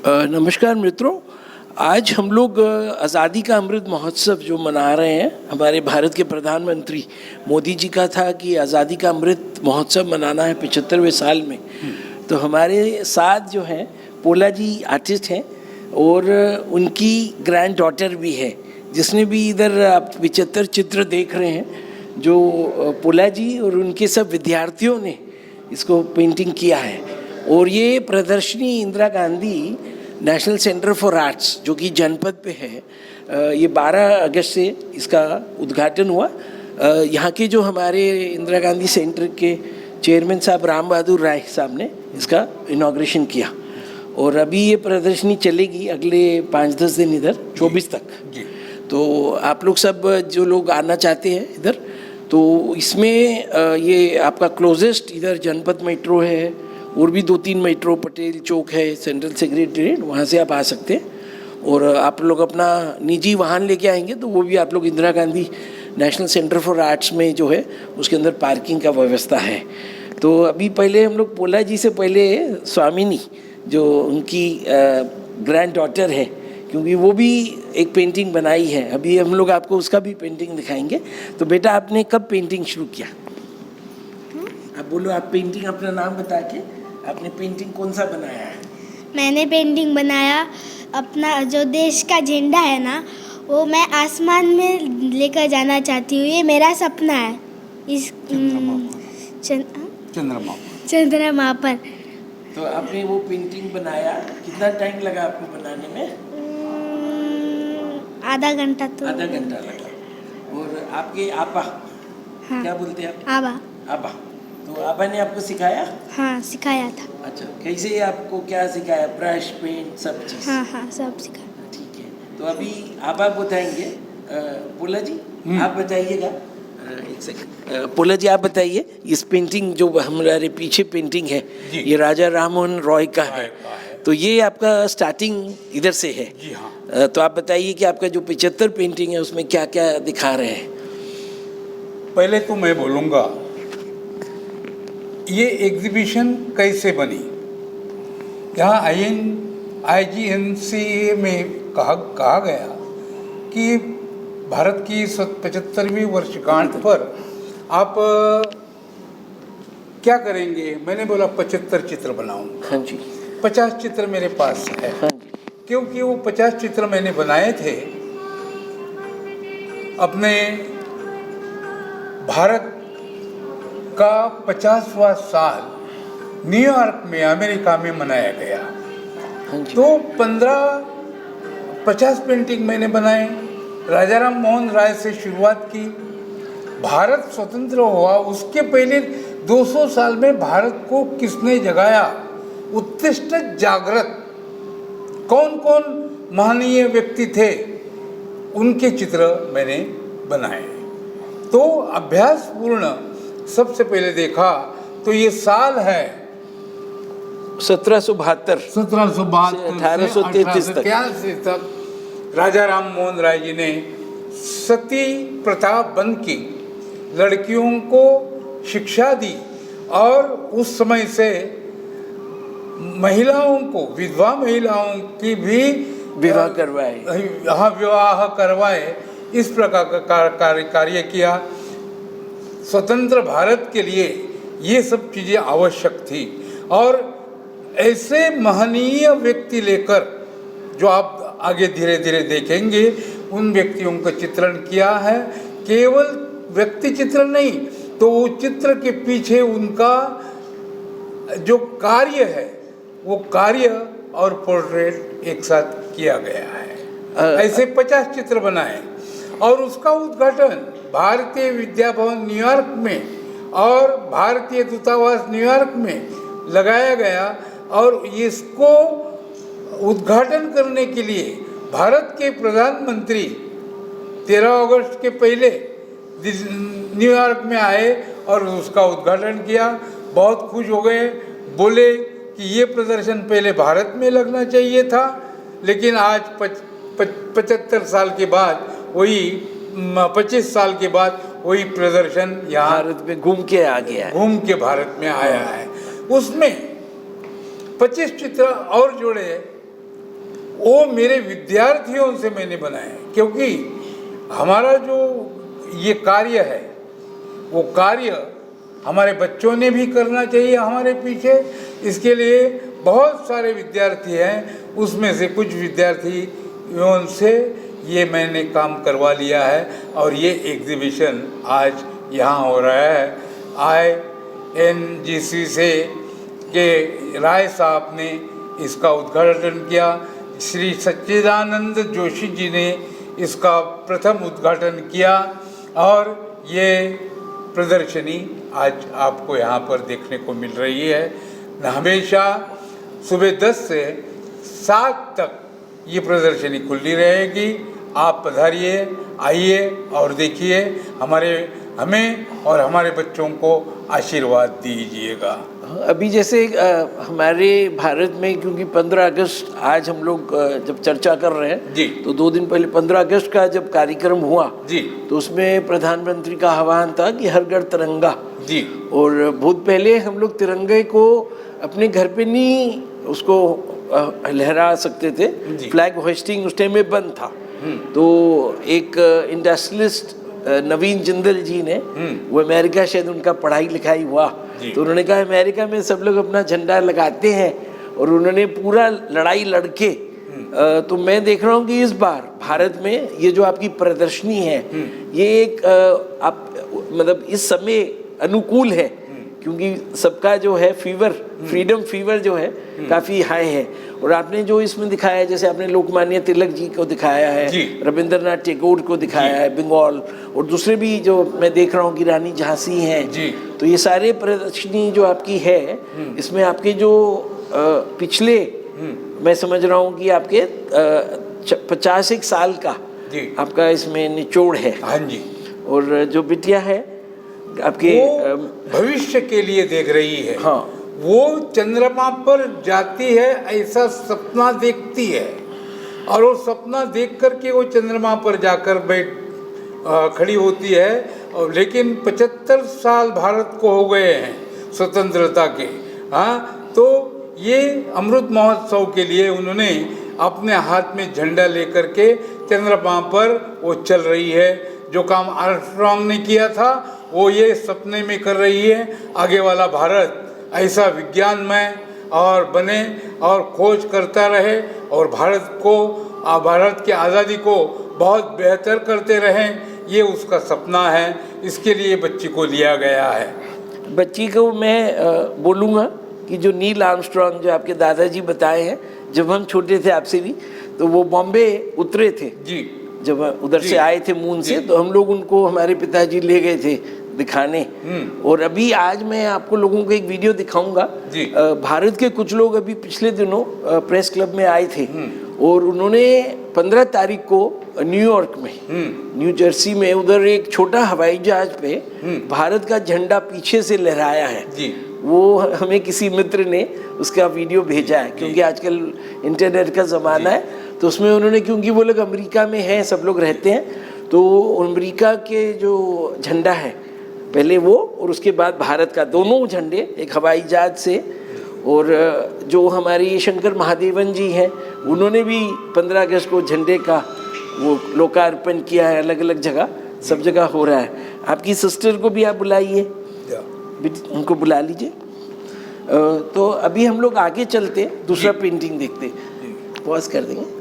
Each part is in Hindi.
नमस्कार मित्रों, आज हम लोग आज़ादी का अमृत महोत्सव जो मना रहे हैं, हमारे भारत के प्रधानमंत्री मोदी जी का था कि आज़ादी का अमृत महोत्सव मनाना है 75वें साल में। तो हमारे साथ जो हैं पोला जी आर्टिस्ट हैं और उनकी ग्रैंड डॉटर भी है, जिसने भी इधर आप 75 चित्र देख रहे हैं, जो पोला जी और उनके सब विद्यार्थियों ने इसको पेंटिंग किया है। और ये प्रदर्शनी Indira Gandhi national centre for arts जो कि जनपद पे है, ये 12 अगस्त से इसका उद्घाटन हुआ। यहाँ के जो हमारे इंदिरा गांधी सेंटर के चेयरमैन साहब राम बहादुर राय साहब ने इसका इनॉग्रेशन किया और अभी ये प्रदर्शनी चलेगी अगले 5-10 दिन इधर 24 तक। तो आप लोग सब जो लोग आना चाहते हैं इधर, तो इसमें ये आपका क्लोजेस्ट इधर जनपद मेट्रो है और भी 2-3 मेट्रो, पटेल चौक है, सेंट्रल सेक्रेटरीट, वहाँ से आप आ सकते हैं। और आप लोग अपना निजी वाहन लेके आएंगे तो वो भी आप लोग Indira Gandhi national centre for arts में जो है उसके अंदर पार्किंग का व्यवस्था है। तो अभी पहले हम लोग पोला जी से पहले स्वामिनी जो उनकी ग्रैंड डॉटर है, क्योंकि वो भी एक पेंटिंग बनाई है, अभी हम लोग आपको उसका भी पेंटिंग दिखाएंगे। तो बेटा, आपने कब पेंटिंग शुरू किया? आप बोलो, आप पेंटिंग अपना नाम बता के आपने पेंटिंग कौन सा बनाया है? मैंने पेंटिंग बनाया अपना जो देश का झंडा है ना, वो मैं आसमान में लेकर जाना चाहती हूँ। ये मेरा सपना है। इस चंद्रमा पर। तो आपने वो पेंटिंग बनाया, कितना टाइम लगा आपको बनाने में? आधा घंटा। तो आधा घंटा लगा। और आपके आपा, हाँ, क्या बोलते हैं आप? आबा। तो आबा ने आपको सिखाया? हाँ, सिखाया था। अच्छा, कैसे आपको क्या सिखाया? ब्रश, पेंट, सब चीज़? हाँ, सब सिखाया। ठीक है, तो अभी आबा बताएंगे। पोला जी आप बताइएगा। एक सेकंड, पोला जी आप बताइए, इस पेंटिंग जो हमारे पीछे पेंटिंग है ये राजा राममोहन रॉय का है, तो ये आपका स्टार्टिंग इधर से है? जी हाँ। तो आप बताइए कि आपका जो 75 पेंटिंग है उसमें क्या क्या दिखा रहे हैं? पहले तो मैं बोलूँगा ये एग्जीबिशन कैसे बनी। यहाँ IGNC में कहा गया कि भारत की 75वीं वर्षगांठ पर आप क्या करेंगे। मैंने बोला 75 चित्र बनाऊंगा। हाँ जी। 50 चित्र मेरे पास है। हाँ जी। क्योंकि वो 50 चित्र मैंने बनाए थे अपने भारत का 50वां साल न्यूयॉर्क में, अमेरिका में मनाया गया। तो 50 पेंटिंग मैंने बनाए। राजा राम मोहन राय से शुरुआत की। भारत स्वतंत्र हुआ उसके पहले 200 साल में भारत को किसने जगाया, उत्कृष्ट जागृत कौन कौन महनीय व्यक्ति थे, उनके चित्र मैंने बनाए। तो अभ्यास पूर्ण सबसे पहले देखा तो ये साल है 1772 से 1833 तक राजा राम मोहन राय जी ने सती प्रथा बंद की, लड़कियों को शिक्षा दी और उस समय से महिलाओं को, विधवा महिलाओं की भी विवाह करवाए। हाँ, विवाह करवाए। इस प्रकार का कार्य किया। स्वतंत्र भारत के लिए ये सब चीज़ें आवश्यक थी और ऐसे महनीय व्यक्ति लेकर जो आप आगे धीरे धीरे देखेंगे, उन व्यक्तियों का चित्रण किया है। केवल व्यक्ति चित्रण नहीं, तो वो चित्र के पीछे उनका जो कार्य है, वो कार्य और पोर्ट्रेट एक साथ किया गया है। ऐसे 50 चित्र बनाए और उसका उद्घाटन भारतीय विद्या भवन न्यूयॉर्क में और भारतीय दूतावास न्यूयॉर्क में लगाया गया। और इसको उद्घाटन करने के लिए भारत के प्रधानमंत्री 13 अगस्त के पहले न्यूयॉर्क में आए और उसका उद्घाटन किया। बहुत खुश हो गए, बोले कि ये प्रदर्शन पहले भारत में लगना चाहिए था, लेकिन आज 75 साल के बाद, वही 25 साल के बाद वही प्रदर्शन यहाँ भारत में घूम के आ गया है, घूम के भारत में आया है। उसमें 25 चित्र और जोड़े वो मेरे विद्यार्थियों से मैंने बनाए, क्योंकि हमारा जो ये कार्य है वो कार्य हमारे बच्चों ने भी करना चाहिए हमारे पीछे। इसके लिए बहुत सारे विद्यार्थी हैं, उसमें से कुछ विद्यार्थियों से ये मैंने काम करवा लिया है और ये एग्जीबिशन आज यहाँ हो रहा है। INGC से के राय साहब ने इसका उद्घाटन किया, श्री सच्चिदानंद जोशी जी ने इसका प्रथम उद्घाटन किया और ये प्रदर्शनी आज आपको यहाँ पर देखने को मिल रही है। हमेशा सुबह 10 से 7 तक ये प्रदर्शनी खुली रहेगी। आप पधारिए, आइए और देखिए, हमें और हमारे बच्चों को आशीर्वाद दीजिएगा। अभी जैसे हमारे भारत में, क्योंकि 15 अगस्त आज हम लोग जब चर्चा कर रहे हैं जी, तो 2 दिन पहले 15 अगस्त का जब कार्यक्रम हुआ जी, तो उसमें प्रधानमंत्री का आह्वान था कि हर घर तिरंगा जी, और बहुत पहले हम लोग तिरंगे को अपने घर पे नहीं उसको लहरा सकते थे, फ्लैग होस्टिंग उस टाइम में बंद था। तो एक इंडस्ट्रियलिस्ट नवीन जिंदल जी ने, वो अमेरिका शायद उनका पढ़ाई लिखाई हुआ, तो उन्होंने कहा अमेरिका में सब लोग अपना झंडा लगाते हैं और उन्होंने पूरा लड़ाई लड़के तो मैं देख रहा हूँ कि इस बार भारत में ये जो आपकी प्रदर्शनी है ये एक आप मतलब इस समय अनुकूल है, क्योंकि सबका जो है फीवर, फ्रीडम फीवर जो है काफ़ी हाई है। और आपने जो इसमें दिखाया है, जैसे आपने लोकमान्य तिलक जी को दिखाया है, रविंद्रनाथ टैगोर को दिखाया है, बंगाल, और दूसरे भी जो मैं देख रहा हूँ कि रानी झांसी हैं, तो ये सारे प्रदर्शनी जो आपकी है इसमें आपके जो पिछले मैं समझ रहा हूँ कि आपके 50 साल का आपका इसमें निचोड़ है। हाँ जी। और जो बिटिया है आपके भविष्य के लिए देख रही है। हाँ, वो चंद्रमा पर जाती है, ऐसा सपना देखती है और वो सपना देख करके वो चंद्रमा पर जाकर खड़ी होती है। और लेकिन 75 साल भारत को हो गए हैं स्वतंत्रता के। हाँ, तो ये अमृत महोत्सव के लिए उन्होंने अपने हाथ में झंडा लेकर के चंद्रमा पर वो चल रही है। जो काम आर्मस्ट्रांग ने किया था वो ये सपने में कर रही है। आगे वाला भारत ऐसा विज्ञानमय और बने और खोज करता रहे और भारत की आज़ादी को बहुत बेहतर करते रहें, ये उसका सपना है। इसके लिए बच्ची को लिया गया है। बच्ची को मैं बोलूँगा कि जो नील आर्मस्ट्रांग जो आपके दादाजी बताए हैं, जब हम छोटे थे आपसे भी, तो वो बॉम्बे उतरे थे जी, जब उधर से आए थे मून से, तो हम लोग उनको हमारे पिताजी ले गए थे दिखाने। और अभी आज मैं आपको लोगों को एक वीडियो दिखाऊंगा। भारत के कुछ लोग अभी पिछले दिनों प्रेस क्लब में आए थे और उन्होंने 15 तारीख को न्यूयॉर्क में, न्यू जर्सी में, उधर एक छोटा हवाई जहाज पे भारत का झंडा पीछे से लहराया है जी। वो हमें किसी मित्र ने उसका वीडियो भेजा है, क्योंकि आजकल इंटरनेट का ज़माना है, तो उसमें उन्होंने, क्योंकि वो लोग अमेरिका में हैं, सब लोग रहते हैं, तो अमेरिका के जो झंडा है पहले वो और उसके बाद भारत का, दोनों झंडे एक हवाई जहाज से। और जो हमारी शंकर महादेवन जी हैं, उन्होंने भी 15 अगस्त को झंडे का वो लोकार्पण किया है। अलग अलग जगह, सब जगह हो रहा है। आपकी सिस्टर को भी आप बुलाइए, उनको बुला लीजिए। तो अभी हम लोग आगे चलते, दूसरा पेंटिंग देखते, पॉज कर देंगे।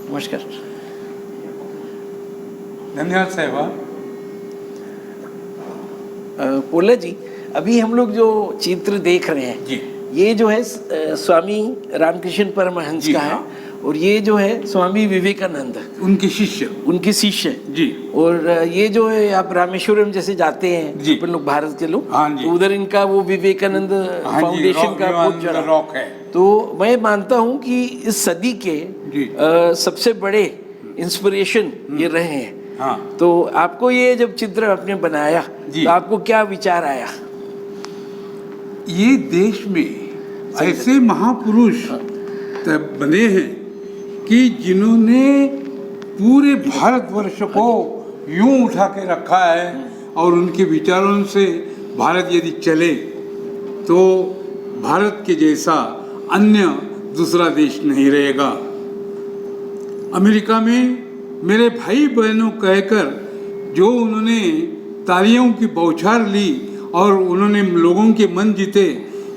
नमस्कार। धन्यवाद साहिबा। पोला जी, अभी हम लोग जो चित्र देख रहे हैं जी, ये जो है स्वामी रामकृष्ण परमहंस का है। और ये जो है स्वामी विवेकानंद, उनके शिष्य। उनके शिष्य जी। और ये जो है आप रामेश्वरम जैसे जाते हैं जी। अपन लोग भारत के लोग, हाँ जी। तो उधर इनका वो विवेकानंद फाउंडेशन का बहुत जरा रॉक है। तो मैं मानता हूँ कि इस सदी के जी। सबसे बड़े इंस्पिरेशन ये रहे हैं। हाँ। तो आपको ये जब चित्र आपने बनाया जी। तो आपको क्या विचार आया? ये देश में ऐसे महापुरुष बने हैं कि जिन्होंने पूरे भारतवर्ष को यूं उठा के रखा है, और उनके विचारों से भारत यदि चले तो भारत के जैसा अन्य दूसरा देश नहीं रहेगा। अमेरिका में मेरे भाई बहनों कहकर जो उन्होंने तालियों की बौछार ली और उन्होंने लोगों के मन जीते,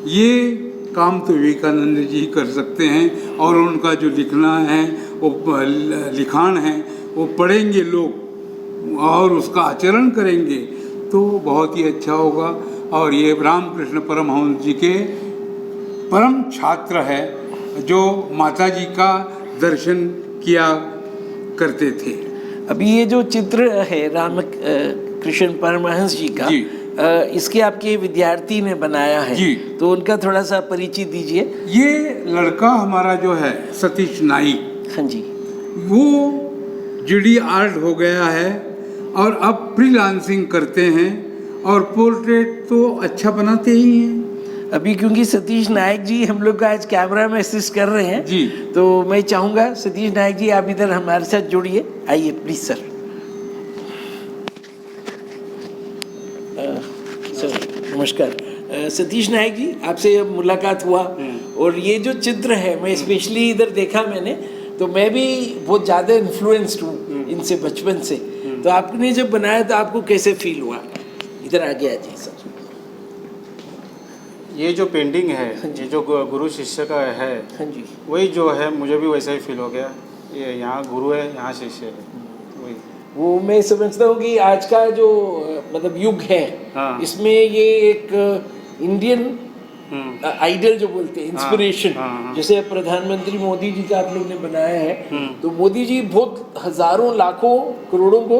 ये काम तो विवेकानंद जी कर सकते हैं। और उनका जो लिखना है वो लिखान है वो पढ़ेंगे लोग और उसका आचरण करेंगे तो बहुत ही अच्छा होगा। और ये रामकृष्ण परमहंस जी के परम छात्र है जो माता जी का दर्शन किया करते थे। अभी ये जो चित्र है राम कृष्ण परमहंस जी का, जी। इसके आपके विद्यार्थी ने बनाया है जी। तो उनका थोड़ा सा परिचय दीजिए। ये लड़का हमारा जो है सतीश नाइक, हाँ जी, वो जीडी आर्ट हो गया है और अब फ्रीलांसिंग करते हैं और पोर्ट्रेट तो अच्छा बनाते ही हैं। अभी क्योंकि सतीश नायक जी हम लोग का आज कैमरा में असिस्ट कर रहे हैं जी। तो मैं चाहूँगा सतीश नायक जी आप इधर हमारे साथ जुड़िए, आइए प्लीज सर। सर नमस्कार। सतीश नायक जी आपसे अब मुलाकात हुआ और ये जो चित्र है मैं स्पेशली इधर देखा मैंने तो मैं भी बहुत ज़्यादा इन्फ्लुएंस्ड हूँ इनसे बचपन से। तो आपने जब बनाया तो आपको कैसे फील हुआ? इधर आगे आ जाइए सर। ये जो पेंटिंग है ये जो गुरु शिष्य का है, हाँ जी, वही जो है मुझे भी वैसा ही फील हो गया। ये यहाँ गुरु है, यहाँ शिष्य है, वही। वो मैं समझता हूँ कि आज का जो मतलब युग है, हाँ। इसमें ये एक इंडियन आइडल जो बोलते हैं, इंस्पिरेशन, हाँ। जैसे अब प्रधानमंत्री मोदी जी का आप लोग ने बनाया है तो मोदी जी बहुत हजारों लाखों करोड़ों को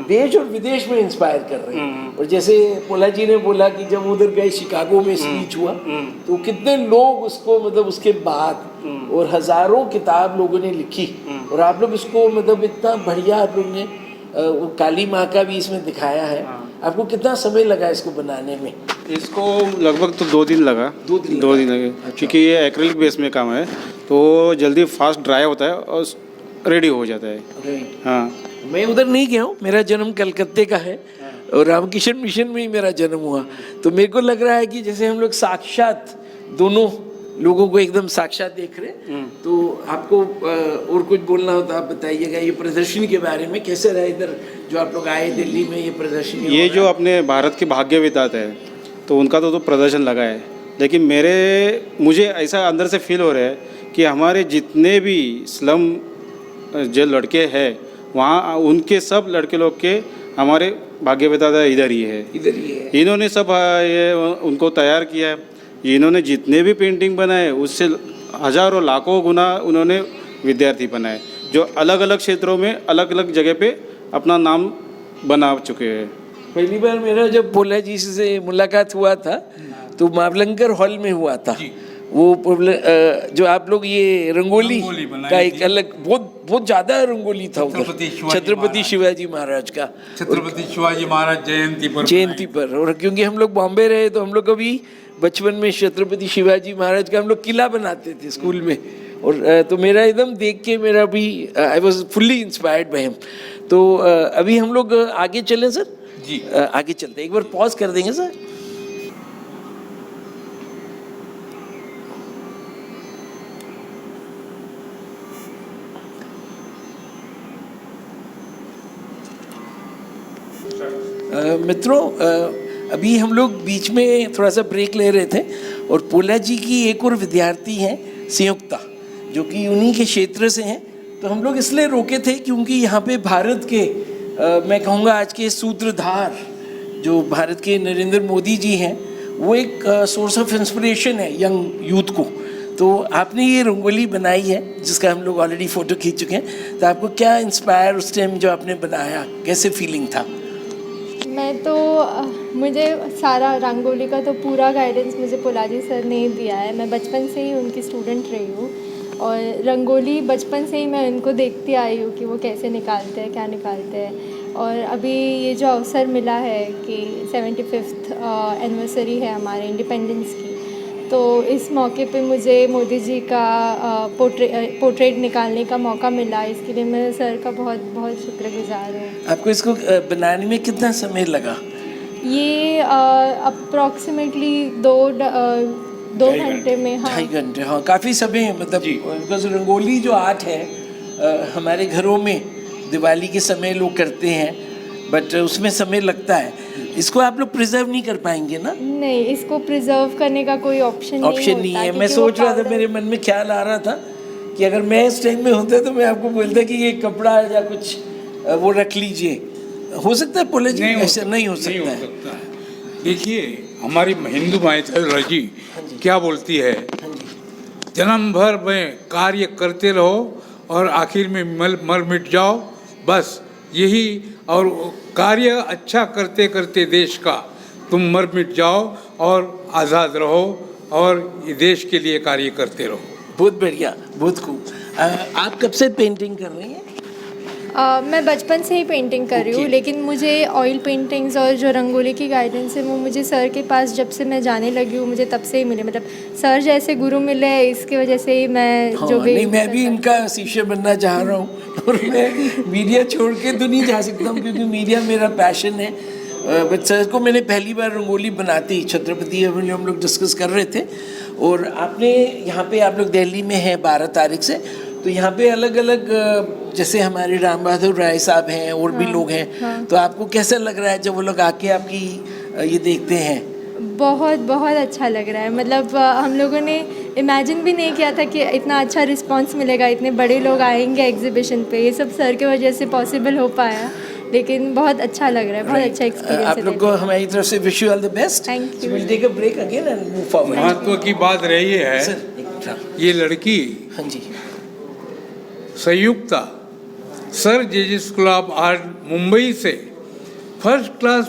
देश और विदेश में इंस्पायर कर रहे हैं। और जैसे पोला जी ने बोला कि जब उधर गए शिकागो में स्पीच हुआ तो कितने लोग उसको मतलब उसके बाद और हजारों किताब लोगों ने लिखी और आप लोग इसको मतलब इतना बढ़िया आप लोग ने वो काली माँ का भी इसमें दिखाया है। आपको कितना समय लगा इसको बनाने में? इसको लगभग तो 2 दिन लगा। 2 दिन लगे। क्योंकि ये एक्रिलिक बेस में काम है तो जल्दी फास्ट ड्राई होता है और रेडी हो जाता है। हाँ, मैं उधर नहीं गया हूँ, मेरा जन्म कलकत्ते का है और रामकिशन मिशन में ही मेरा जन्म हुआ। तो मेरे को लग रहा है कि जैसे हम लोग साक्षात दोनों लोगों को एकदम साक्षात देख रहे। तो आपको और कुछ बोलना हो तो आप बताइएगा ये प्रदर्शनी के बारे में, कैसे रहा इधर जो आप लोग आए दिल्ली में ये प्रदर्शनी? ये जो अपने भारत के भाग्य विधाता है तो उनका तो प्रदर्शन लगा है, लेकिन मुझे ऐसा अंदर से फील हो रहा है कि हमारे जितने भी स्लम जो लड़के हैं वहाँ उनके सब लड़के लोग के हमारे भाग्य विधाता इधर ही है। इन्होंने सब ये उनको तैयार किया है। इन्होंने जितने भी पेंटिंग बनाए उससे हजारों लाखों गुना उन्होंने विद्यार्थी बनाए जो अलग अलग क्षेत्रों में अलग अलग जगह पे अपना नाम बना चुके हैं। पहली बार मेरा जब पोला जी से मुलाकात हुआ था तो मावलंकर हॉल में हुआ था। वो जो आप लोग ये रंगोली का एक अलग बहुत ज्यादा रंगोली था उधर, छत्रपति शिवाजी महाराज का, छत्रपति शिवाजी महाराज जयंती पर। और क्योंकि हम लोग बॉम्बे रहे तो हम लोग कभी बचपन में छत्रपति शिवाजी महाराज का हम लोग किला बनाते थे स्कूल में। और तो मेरा एकदम देख के मेरा भी I was fully inspired by him. तो अभी हम लोग आगे चलें सर? जी, आगे चलते हैं। एक बार पॉज कर देंगे सर। मित्रों अभी हम लोग बीच में थोड़ा सा ब्रेक ले रहे थे और पोला जी की एक और विद्यार्थी हैं संयुक्ता जो कि उन्हीं के क्षेत्र से हैं। तो हम लोग इसलिए रोके थे क्योंकि यहाँ पे भारत के मैं कहूँगा आज के सूत्रधार जो भारत के नरेंद्र मोदी जी हैं वो एक सोर्स ऑफ इंस्पिरेशन है यंग यूथ को। तो आपने ये रंगोली बनाई है जिसका हम लोग ऑलरेडी फ़ोटो खींच चुके हैं, तो आपको क्या इंस्पायर उस टाइम जो आपने बनाया, कैसे फीलिंग था? मैं तो मुझे सारा रंगोली का तो पूरा गाइडेंस मुझे पुलाजी सर ने ही दिया है। मैं बचपन से ही उनकी स्टूडेंट रही हूँ और रंगोली बचपन से ही मैं उनको देखती आई हूँ कि वो कैसे निकालते हैं, क्या निकालते हैं। और अभी ये जो अवसर मिला है कि 75th एनिवर्सरी है हमारे इंडिपेंडेंस की, तो इस मौके पे मुझे मोदी जी का पोर्ट्रेट निकालने का मौका मिला। इसके लिए मैं सर का बहुत बहुत शुक्रगुजार हूँ। आपको इसको बनाने में कितना समय लगा? ये अप्रॉक्सीमेटली 2 घंटे में। हाँ, 2.5 घंटे, हाँ काफ़ी समय है। मतलब बिकॉज रंगोली जो आर्ट है हमारे घरों में दिवाली के समय लोग करते हैं, बट उसमें समय लगता है। इसको आप लोग प्रिजर्व नहीं कर पाएंगे ना? नहीं, इसको प्रिजर्व करने का कोई ऑप्शन नहीं है। मैं सोच रहा था, मेरे मन में ख्याल आ रहा था कि अगर मैं इस टाइम में होता तो मैं आपको बोलता कि ये कपड़ा या कुछ वो रख लीजिए। हो सकता है पुलिस ऐसा नहीं हो सकता है। देखिए, हमारी हिंदू माइथोलॉजी क्या बोलती है, जन्म भर में कार्य करते रहो और आखिर में मर मिट जाओ, बस यही। और कार्य अच्छा करते करते देश का तुम मर मिट जाओ और आज़ाद रहो और ये देश के लिए कार्य करते रहो। बहुत बढ़िया, बहुत खूब। आप कब से पेंटिंग कर रही हैं? मैं बचपन से ही पेंटिंग कर रही हूँ, लेकिन मुझे ऑयल पेंटिंग्स और जो रंगोली की गाइडेंस है वो मुझे सर के पास जब से मैं जाने लगी हूँ मुझे तब से ही मिले। मतलब सर जैसे गुरु मिले, इसकी वजह से ही मैं जो भी नहीं, मैं भी इनका शिष्य बनना चाह रहा हूँ और मैं मीडिया छोड़ के तो नहीं जा सकता हूँ क्योंकि मीडिया मेरा पैशन है। बट सर को मैंने पहली बार रंगोली बनाती छत्रपति हम लोग डिस्कस कर रहे थे, और आपने यहाँ पे, आप लोग दिल्ली में हैं 12 तारीख से, तो यहाँ पे अलग अलग जैसे हमारे राम बहादुर राय साहब हैं और भी लोग हैं, तो आपको कैसा लग रहा है जब वो लोग आके आपकी ये देखते हैं? बहुत बहुत अच्छा लग रहा है। मतलब हम लोगों ने इमेजिन भी नहीं किया था कि इतना अच्छा रिस्पांस मिलेगा, इतने बड़े लोग आएंगे एग्जीबिशन पे। ये सब सर की वजह से पॉसिबल हो पाया, लेकिन बहुत अच्छा लग रहा है, बहुत अच्छा एक्सपीरियंस है। आप लोग को हमारी तरफ से wish you all the best. Thank you. Will take a break again and move forward. महत्व की बात रही है, ये लड़की हाँ जी, Sanyukta sir JJ school of art Mumbai से first class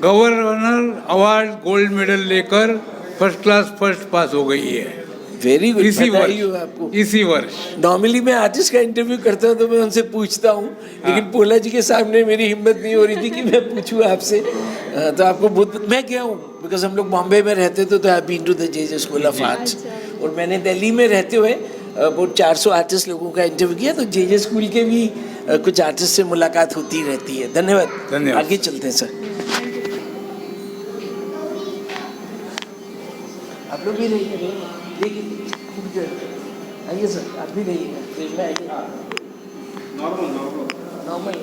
governor award gold medal लेकर फर्स्ट क्लास पास हो गई है। वेरी गुड, इसी आपको। इसी वर्ष नॉर्मली मैं आर्टिस्ट का इंटरव्यू करता हूँ तो मैं उनसे पूछता हूँ, लेकिन पोला जी के सामने मेरी हिम्मत नहीं हो रही थी कि मैं पूछूँ आपसे। तो आपको बहुत, मैं गया हूँ बिकॉज हम लोग बॉम्बे में रहते थे, तो I been to the JJ school of Arts, और मैंने दिल्ली में रहते हुए बहुत 400 आर्टिस्ट लोगों का इंटरव्यू किया, तो जेजे स्कूल के भी कुछ आर्टिस्ट से मुलाकात होती रहती है। धन्यवाद। आगे चलते हैं सर। आप लोग भी रहिए, देखिए आइए सर, आप भी रहिएगा। नॉर्मल।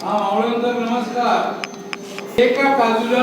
हाँ, नमस्कार। एका बाजूला